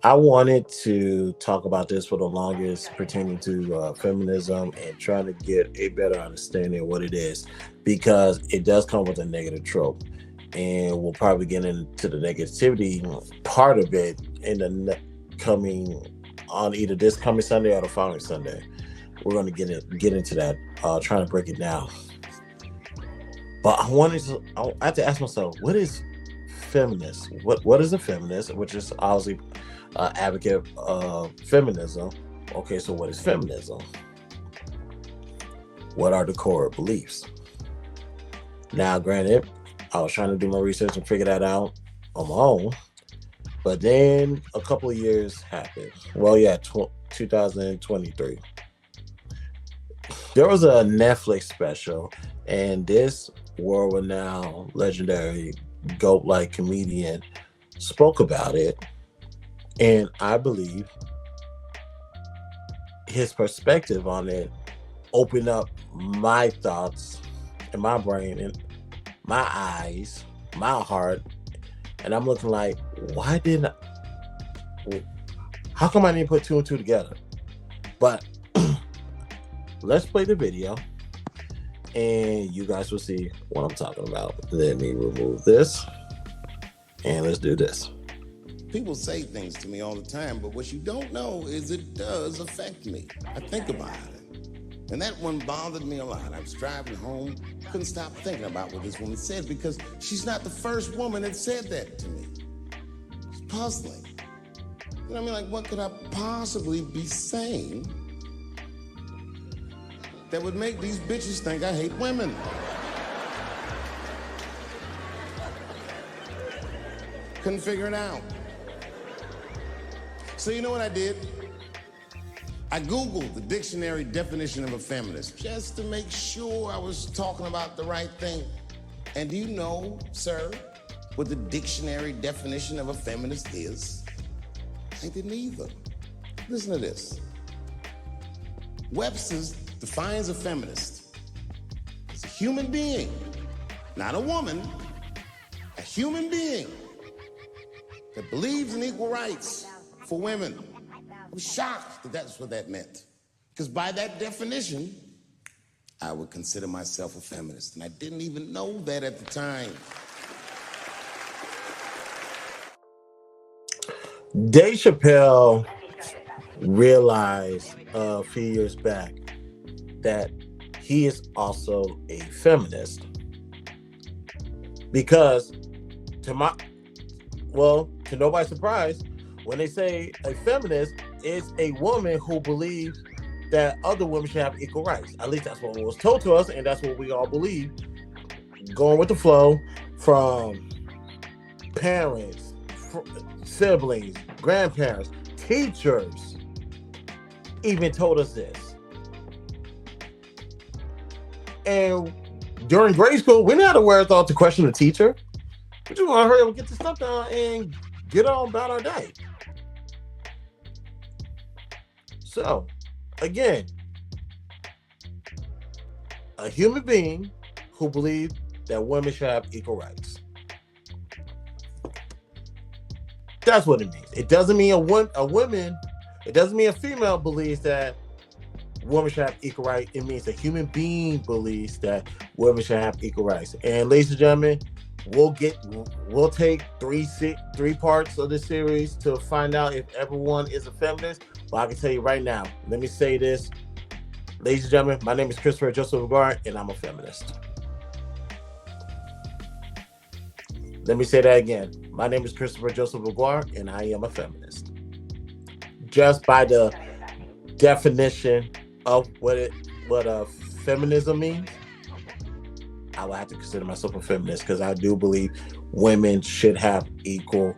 I wanted to talk about this for the longest pertaining to feminism and trying to get a better understanding of what it is because it does come with a negative trope. And we'll probably get into the negativity part of it in the coming on either this coming Sunday or the following Sunday. We're going to get into that, trying to break it down. But I have to ask myself, what is feminist? What is a feminist? Which is obviously advocate of feminism. Okay, so what is feminism? What are the core beliefs? Now, granted, I was trying to do my research and figure that out on my own, but then a couple of years happened. Well, yeah, 2023. There was a Netflix special, and this world-renowned, legendary, goat-like comedian spoke about it, and I believe his perspective on it opened up my thoughts and my brain and my eyes, my heart, and I'm looking like, why didn't how come I didn't put two and two together? But let's play the video and you guys will see what I'm talking about. Let me remove this and let's do this. People say things to me all the time, but what you don't know is it does affect me. I think about it. And that one bothered me a lot. I was driving home, couldn't stop thinking about what this woman said because she's not the first woman that said that to me. It's puzzling. You know what I mean? Like, what could I possibly be saying that would make these bitches think I hate women? Couldn't figure it out. So you know what I did? I Googled the dictionary definition of a feminist just to make sure I was talking about the right thing. And do you know, sir, what the dictionary definition of a feminist is? I didn't either. Listen to this. Webster's defines a feminist as a human being, not a woman, a human being that believes in equal rights for women. I was shocked that that's what that meant. Because by that definition, I would consider myself a feminist. And I didn't even know that at the time. Dave Chappelle realized a few years back that he is also a feminist. Because to nobody's surprise, when they say a feminist is a woman who believes that other women should have equal rights. At least that's what was told to us, and that's what we all believe. Going with the flow from parents, siblings, grandparents, teachers even told us this. And during grade school, we didn't have the wherewithal to question the teacher. We just want to hurry up and get this stuff done and get on about our day. So, again, a human being who believes that women should have equal rights. That's what it means. It doesn't mean it doesn't mean a female believes that women should have equal rights. It means a human being believes that women should have equal rights. And ladies and gentlemen, we'll take three parts of the series to find out if everyone is a feminist. But I can tell you right now, let me say this. Ladies and gentlemen, my name is Christopher Joseph Vergara, and I'm a feminist. Let me say that again. My name is Christopher Joseph Vergara, and I am a feminist. Just by the definition of what feminism means, I would have to consider myself a feminist because I do believe women should have equal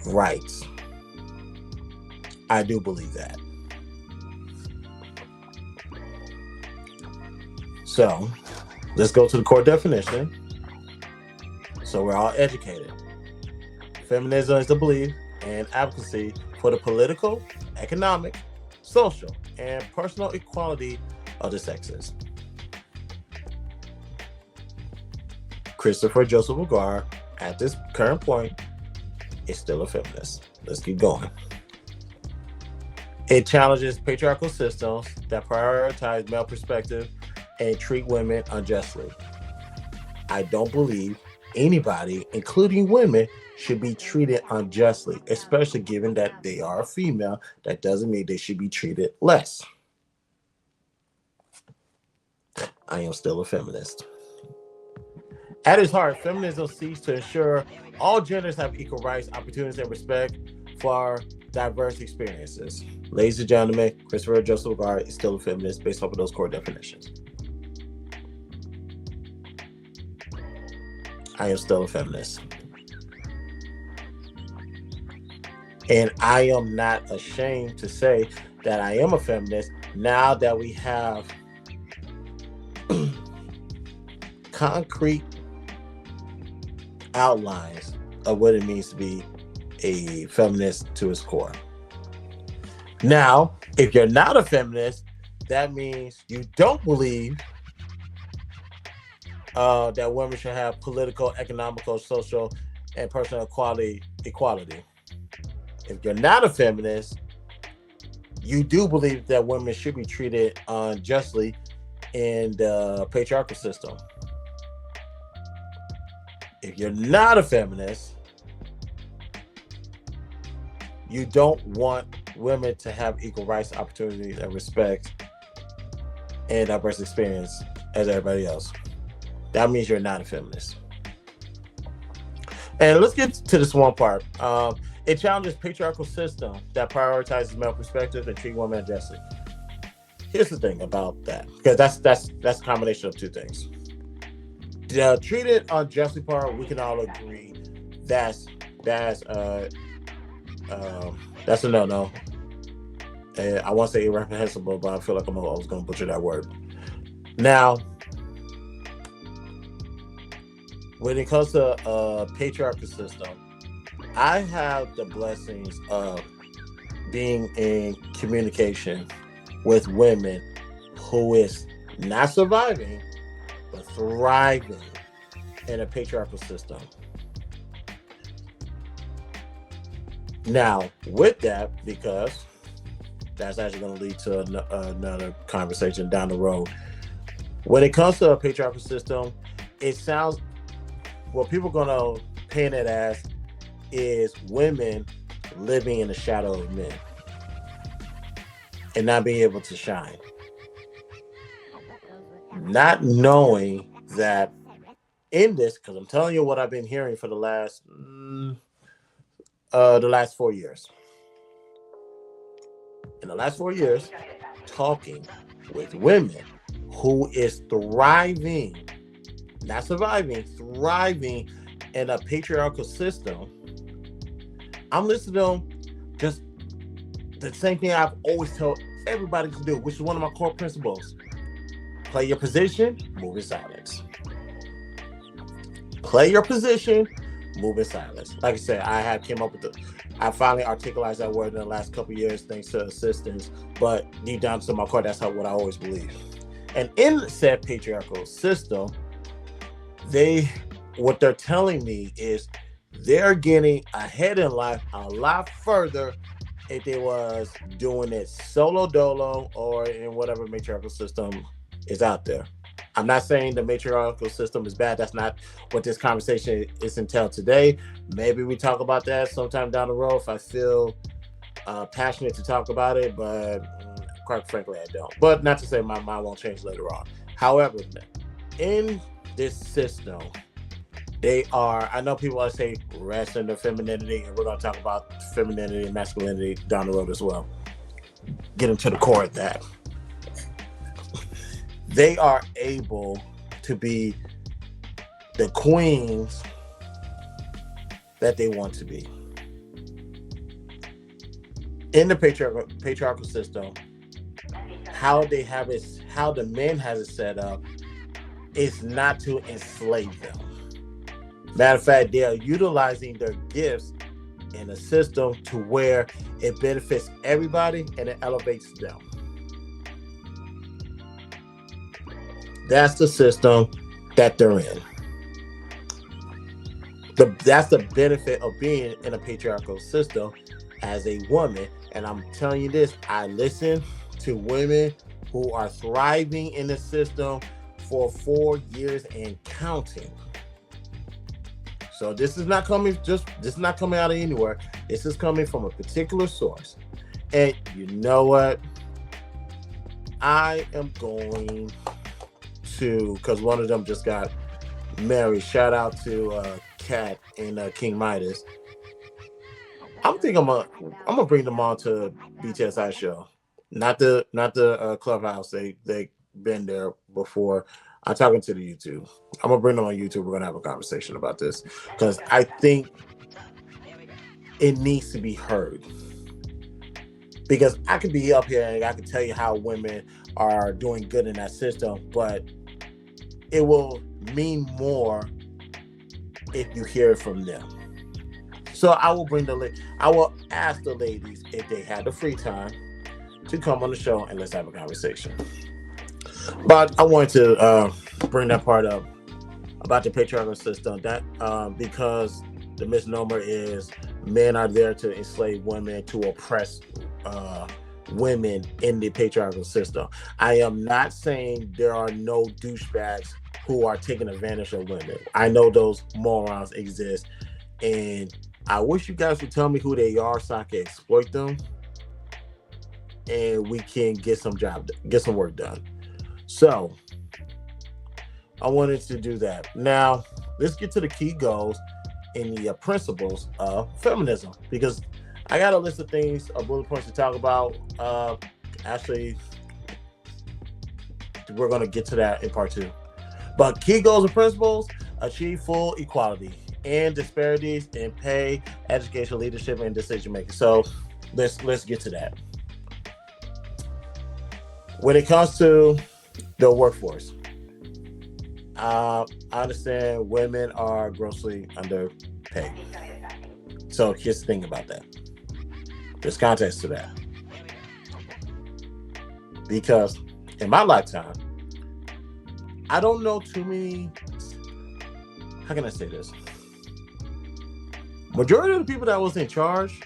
rights. I do believe that. So, let's go to the core definition. So we're all educated. Feminism is the belief and advocacy for the political, economic, social, and personal equality of the sexes. Christopher Joseph Vergara, at this current point, is still a feminist. Let's keep going. It challenges patriarchal systems that prioritize male perspective and treat women unjustly. I don't believe anybody, including women, should be treated unjustly, especially given that they are a female. That doesn't mean they should be treated less. I am still a feminist. At its heart, feminism seeks to ensure all genders have equal rights, opportunities, and respect for diverse experiences. Ladies and gentlemen, Christopher Joseph Lagarde is still a feminist based off of those core definitions. I am still a feminist. And I am not ashamed to say that I am a feminist now that we have concrete outlines of what it means to be a feminist to its core. Now, if you're not a feminist, that means you don't believe that women should have political, economical, social, and personal equality. If you're not a feminist, you do believe that women should be treated unjustly in the patriarchal system. If you're not a feminist, you don't want women to have equal rights, opportunities, and respect and diverse experience as everybody else. That means you're not a feminist. And let's get to this one part. It challenges patriarchal system that prioritizes male perspective and treat women unjustly. Here's the thing about that, because that's a combination of two things. The treated unjustly part, we can all agree that's a no. I want to say irreprehensible, but I feel like I was going to butcher that word. Now, when it comes to a patriarchal system, I have the blessings of being in communication with women who is not surviving, but thriving in a patriarchal system. Now, with that, because that's actually going to lead to another conversation down the road. When it comes to a patriarchal system, it sounds, what people are going to paint it as is women living in the shadow of men and not being able to shine. Not knowing that in this, because I'm telling you what I've been hearing for the last 4 years. In the last 4 years, talking with women who is thriving, not surviving, thriving in a patriarchal system, I'm listening to them just the same thing I've always told everybody to do, which is one of my core principles. Play your position, move in silence. Play your position, move in silence. Like I said, I finally articulated that word in the last couple of years thanks to assistance, but deep down to my core, that's what I always believe. And in said patriarchal system, what they're telling me is they're getting ahead in life a lot further if they was doing it solo dolo or in whatever matriarchal system is out there. I'm not saying the matriarchal system is bad. That's not what this conversation is entailed today. Maybe we talk about that sometime down the road if I feel passionate to talk about it, but quite frankly, I don't. But not to say my mind won't change later on. However, in this system, I know people always say rest in their femininity, and we're going to talk about femininity and masculinity down the road as well. Get into the core of that. They are able to be the queens that they want to be. In the patriarchal system, how the men has it set up is not to enslave them. Matter of fact, they are utilizing their gifts in a system to where it benefits everybody and it elevates them. That's the system that they're in. That's the benefit of being in a patriarchal system as a woman And I'm telling you this, I listen to women who are thriving in the system for 4 years and counting. So this is not coming out of anywhere. This is coming from a particular source. And you know what? I am going to, because one of them just got married. Shout out to Kat and King Midas. I'm gonna bring them on to BTSI show, not the clubhouse. They been there before. I'm talking to the YouTube. I'm gonna bring them on YouTube. We're gonna have a conversation about this because I think it needs to be heard. Because I could be up here and I could tell you how women are doing good in that system, but it will mean more if you hear it from them. So I will ask the ladies if they had the free time to come on the show and let's have a conversation. But I wanted to bring that part up about the patriarchal system. That because the misnomer is men are there to enslave women, to oppress women in the patriarchal system. I am not saying there are no douchebags who are taking advantage of women. I know those morons exist, and I wish you guys would tell me who they are so I can exploit them, and we can get some work done. So I wanted to do that. Now let's get to the key goals and the principles of feminism, because I got a list of things, bullet points to talk about. Actually, we're going to get to that in part 2. But key goals and principles: achieve full equality and disparities in pay, education, leadership, and decision making. So let's get to that. When it comes to the workforce, I understand women are grossly underpaid. So here's the thing about that. There's context to that. Because in my lifetime, I don't know too many. How can I say this? Majority of the people that was in charge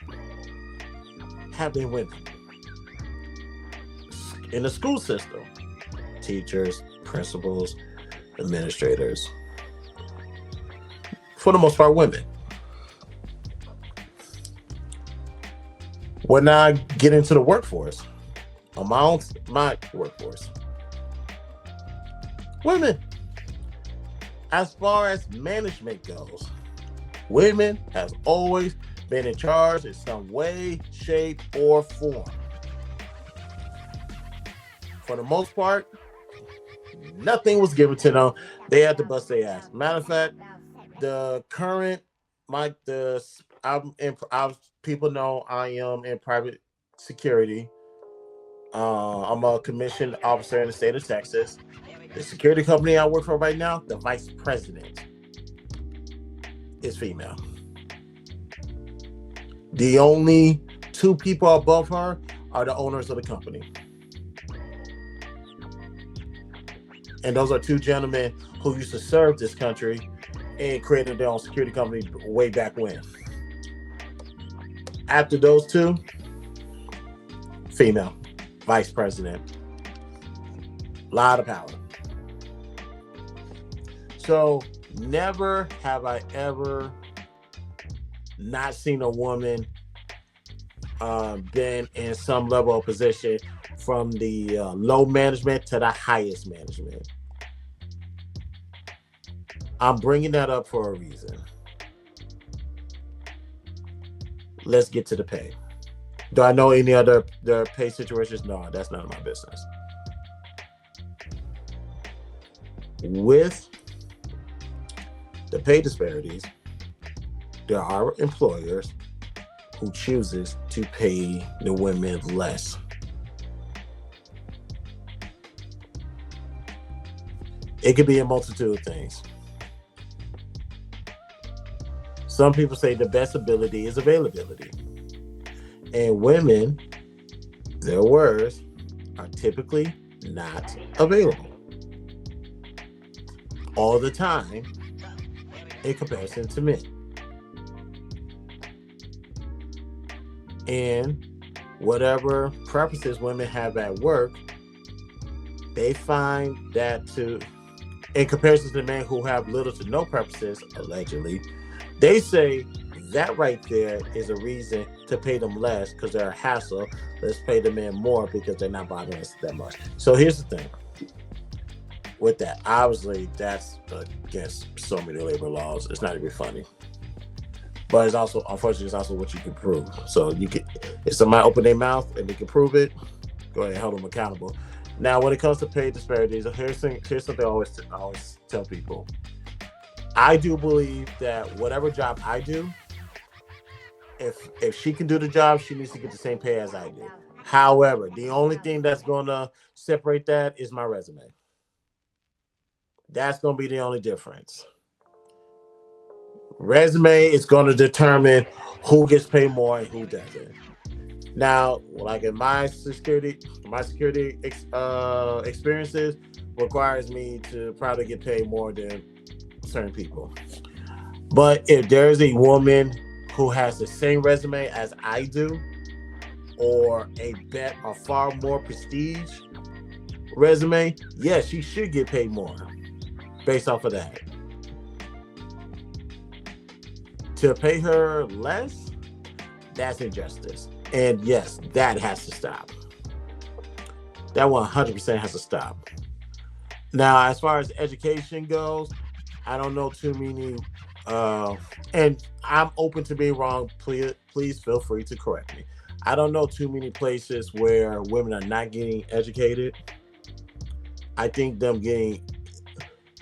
have been women. In the school system, teachers, principals, administrators, for the most part, women. When I get into the workforce, on my workforce, women. As far as management goes, women has always been in charge in some way, shape, or form. For the most part, nothing was given to them. They had to bust their ass. Matter of fact, the current people know I am in private security. I'm a commissioned officer in the state of Texas. The security company I work for right now, the vice president is female. The only 2 people above her are the owners of the company. And those are 2 gentlemen who used to serve this country and created their own security company way back when. After those 2, female, vice president. A lot of power. So never have I ever not seen a woman been in some level of position, from the low management to the highest management. I'm bringing that up for a reason. Let's get to the pay. Do I know any other pay situations? No, that's none of my business. With the pay disparities, there are employers who chooses to pay the women less. It could be a multitude of things. Some people say the best ability is availability. And women, their words, are typically not available all the time in comparison to men. And whatever preferences women have at work, they find that to, in comparison to men who have little to no preferences, allegedly, they say that right there is a reason to pay them less because they're a hassle. Let's pay the men more because they're not bothering us that much. So here's the thing with that. Obviously, that's against so many labor laws. It's not even funny. But it's also, unfortunately, it's also what you can prove. So you can, if somebody open their mouth and they can prove it, go ahead and hold them accountable. Now, when it comes to pay disparities, here's something I always tell people. I do believe that whatever job I do, if she can do the job, she needs to get the same pay as I do. However, the only thing that's gonna separate that is my resume. That's gonna be the only difference. Resume is gonna determine who gets paid more and who doesn't. Now, like in my security experiences requires me to probably get paid more than certain people. But if there's a woman who has the same resume as I do, or a far more prestige resume, yes, she should get paid more based off of that. To pay her less, that's injustice. And yes, that has to stop. That 100% has to stop. Now, as far as education goes, I don't know too many, uh, and I'm open to being wrong. Please feel free to correct me. I don't know too many places where women are not getting educated. I think them getting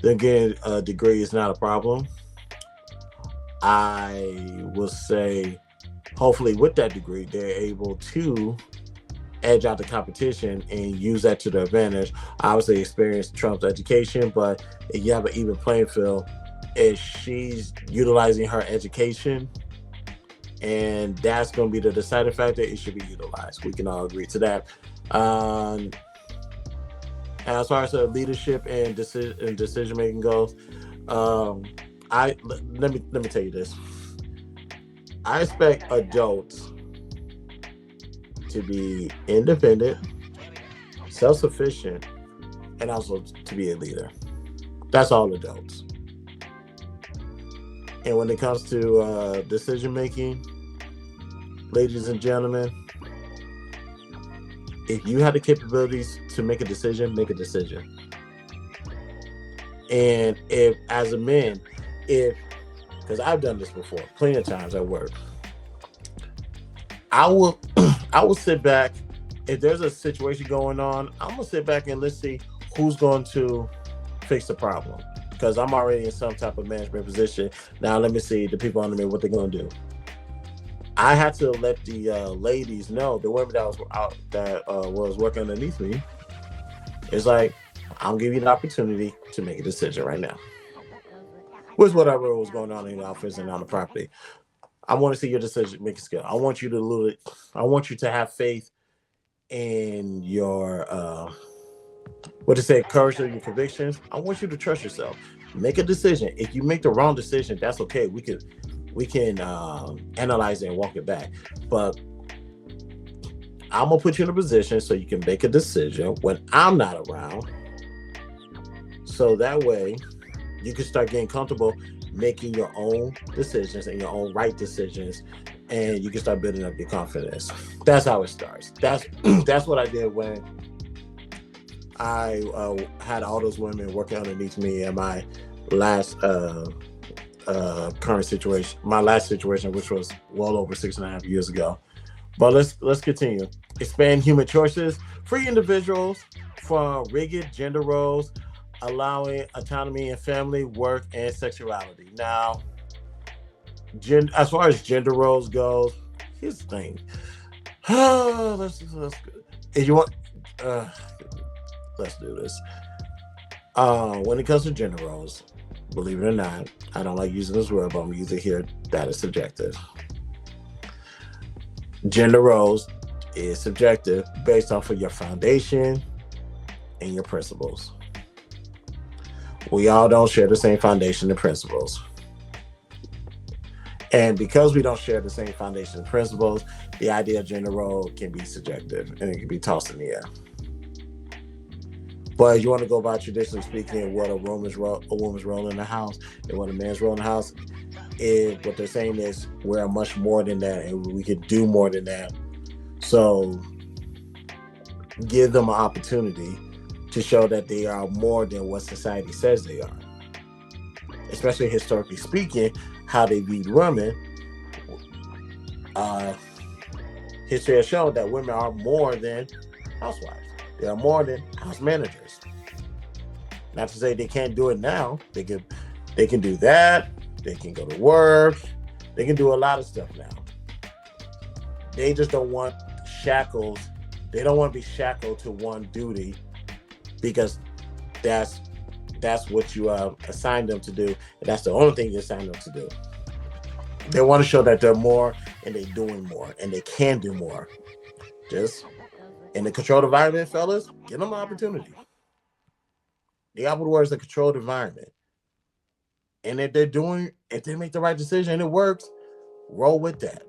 a degree is not a problem. I will say, hopefully, with that degree, they're able to edge out the competition and use that to their advantage. Obviously, experience trumps education, but if you have an even playing field, if she's utilizing her education, and that's going to be the deciding factor, it should be utilized. We can all agree to that. Um, as far as the leadership and decision making goes, um, let me tell you this. I expect adults to be independent, self sufficient, and also to be a leader. That's all adults. And when it comes to decision making, ladies and gentlemen, if you have the capabilities to make a decision, make a decision. And if, as a man, if, because I've done this before, plenty of times at work, I will, I will sit back. If there's a situation going on, I'm gonna sit back and let's see who's going to fix the problem. Because I'm already in some type of management position. Now let me see the people under me what they're gonna do. I had to let the ladies know, the women that was out that was working underneath me. It's like I'm giving you the opportunity to make a decision right now. With whatever was going on in the office and on the property, I want to see your decision making skill. I want you to lose it. I want you to have faith in your what to say, courage of your convictions. I want you to trust yourself. Make a decision. If you make the wrong decision, that's okay. We can analyze it and walk it back. But I'm gonna put you in a position so you can make a decision when I'm not around. So that way you can start getting comfortable making your own decisions and your own right decisions, and you can start building up your confidence. That's how it starts. That's what I did when I had all those women working underneath me in my last current situation, my last situation, which was well over 6.5 years ago. But let's continue. Expand human choices, free individuals from rigid gender roles, allowing autonomy in family, work, and sexuality. Now, as far as gender roles goes, here's the thing. let's if you want, uh, let's do this. When it comes to gender roles, believe it or not, I don't like using this word, but I'm using it here. That is subjective. Gender roles is subjective based off of your foundation and your principles. We all don't share the same foundation and principles. And because we don't share the same foundation principles, the idea of gender role can be subjective and it can be tossed in the air. But you want to go about traditionally speaking, what a woman's role in the house and what a man's role in the house is. What they're saying is we're much more than that, and we could do more than that. So give them an opportunity to show that they are more than what society says they are. Especially historically speaking, how they viewed women. Uh, History has shown that women are more than housewives. They are more than house managers. Not to say they can't do it now. They can do that. They can go to work. They can do a lot of stuff now. They just don't want shackles. They don't want to be shackled to one duty because that's what you assigned them to do, and that's the only thing you assigned them to do. They want to show that they're more and they're doing more and they can do more. Just in the controlled environment, fellas, give them an opportunity. The opposite word is a controlled environment. And if they make the right decision and it works, roll with that.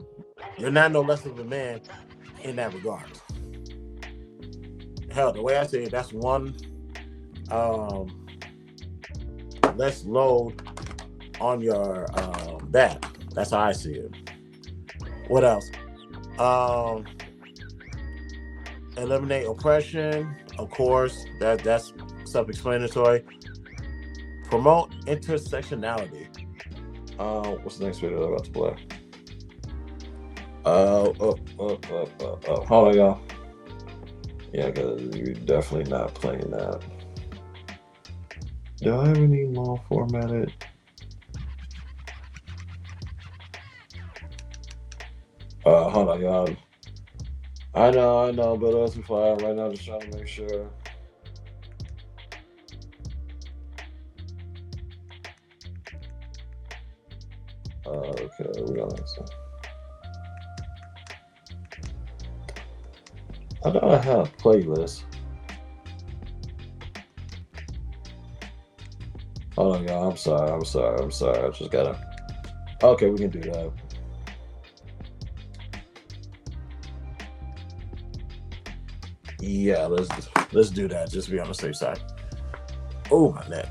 You're not no less of a man in that regard. Hell, the way I say it, that's one less load on your back. That's how I see it. What else? Eliminate oppression. Of course, that's self-explanatory. Promote intersectionality. What's the next video I'm about to play? Hold on, y'all. Yeah, because you're definitely not playing that. Do I have any more formatted? Hold on, y'all. I know, but that's fine right now. Just trying to make sure. Okay, we don't answer. I know I have a playlist. Hold on, y'all. I'm sorry. I just gotta. Okay, we can do that. Yeah, let's do that. Just to be on the safe side. Oh, my neck.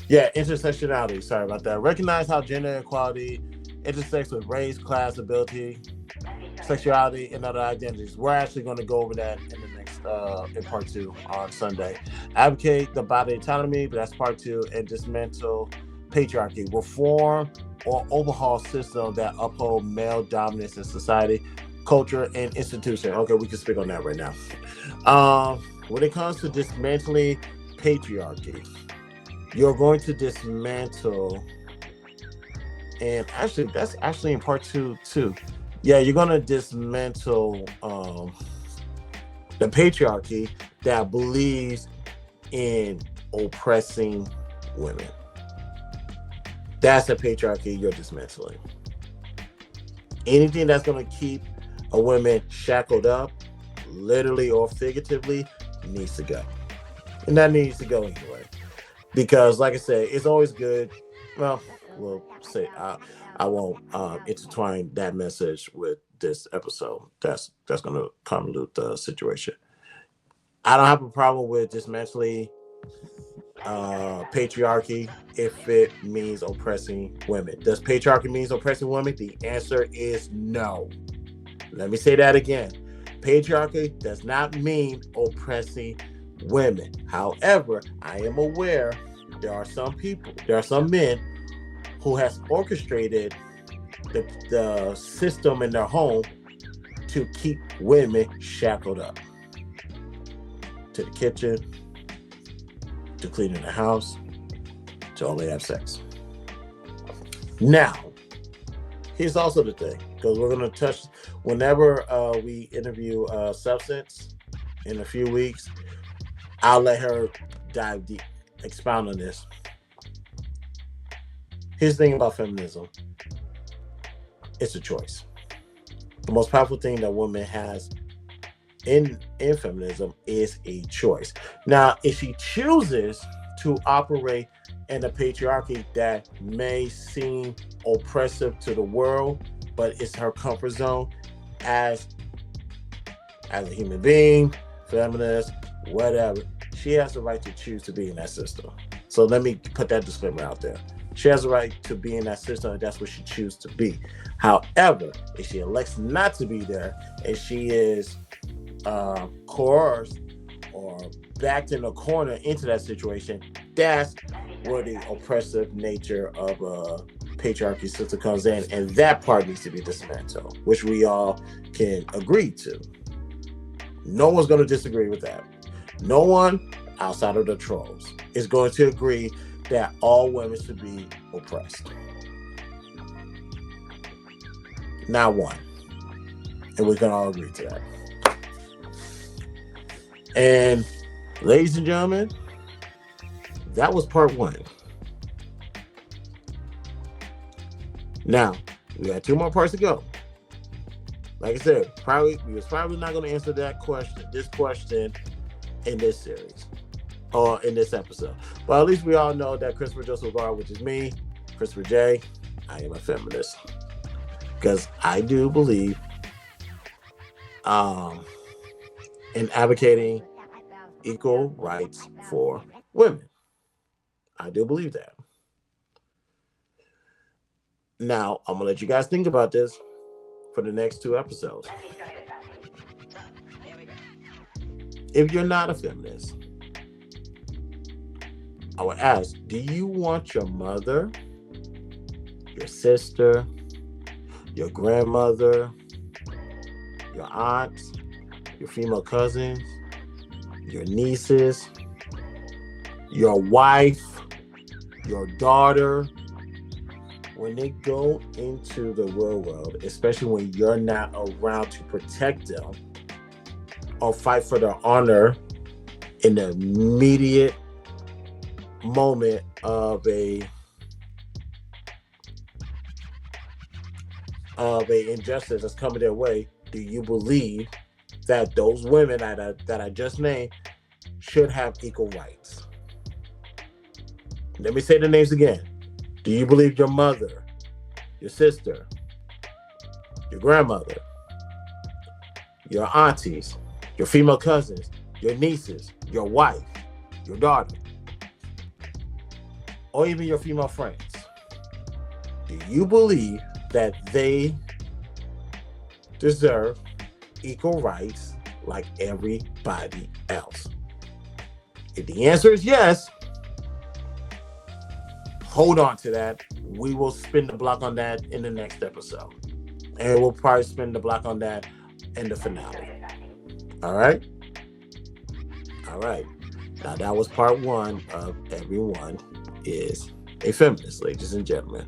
Yeah, intersectionality. Sorry about that. Recognize how gender equality intersects with race, class, ability, sexuality, and other identities. We're actually going to go over that in the next in part 2 on Sunday. Advocate the body autonomy, but that's part 2, and dismantle patriarchy. Reform or overhaul systems that uphold male dominance in society, culture, and institution. Okay, we can speak on that right now. When it comes to dismantling patriarchy, you're going to dismantle, and actually that's actually in part 2 too. Yeah, you're going to dismantle the patriarchy that believes in oppressing women. That's the patriarchy you're dismantling. Anything that's going to keep a woman shackled up, literally or figuratively, needs to go. And that needs to go anyway. Because, like I said, it's always good. Well, we'll say I won't intertwine that message with this episode. That's going to convolute the situation. I don't have a problem with dismantling patriarchy if it means oppressing women. Does patriarchy mean oppressing women? The answer is no. Let me say that again. Patriarchy does not mean oppressing women. However, I am aware there are some men who has orchestrated the system in their home to keep women shackled up to the kitchen, to cleaning the house, to only have sex. Now, here's also the thing, because we're going to touch, whenever we interview Substance in a few weeks, I'll let her dive deep, expound on this. Here's the thing about feminism. It's a choice. The most powerful thing that woman has in feminism is a choice. Now, if she chooses to operate and a patriarchy that may seem oppressive to the world, but it's her comfort zone as as a human being, feminist, whatever. She has the right to choose to be in that system. So let me put that disclaimer out there. She has the right to be in that system, and that's what she chooses to be. However, if she elects not to be there, and she is coerced or backed in a corner into that situation, that's where the oppressive nature of a patriarchy system comes in, and that part needs to be dismantled, which we all can agree to. No one's going to disagree with that. No one outside of the trolls is going to agree that all women should be oppressed. Not one. And we can all agree to that. And ladies and gentlemen, that was part one. Now, we got two more parts to go. Like I said, we was probably not going to answer this question in this series or in this episode. But at least we all know that Christopher Joseph Gar, which is me, Christopher J, I am a feminist. Because I do believe in advocating equal rights for women. I do believe that. Now, I'm going to let you guys think about this for the next two episodes. If you're not a feminist, I would ask, do you want your mother, your sister, your grandmother, your aunts, your female cousins, your nieces, your wife, your daughter, when they go into the real world, especially when you're not around to protect them or fight for their honor in the immediate moment of a injustice that's coming their way, do you believe that those women that I just named should have equal rights? Let me say the names again. Do you believe your mother, your sister, your grandmother, your aunties, your female cousins, your nieces, your wife, your daughter, or even your female friends, do you believe that they deserve equal rights like everybody else? If the answer is yes, hold on to that. We will spin the block on that in the next episode. And we'll probably spin the block on that in the finale. All right? All right. Now, that was part one of Everyone is a Feminist, ladies and gentlemen.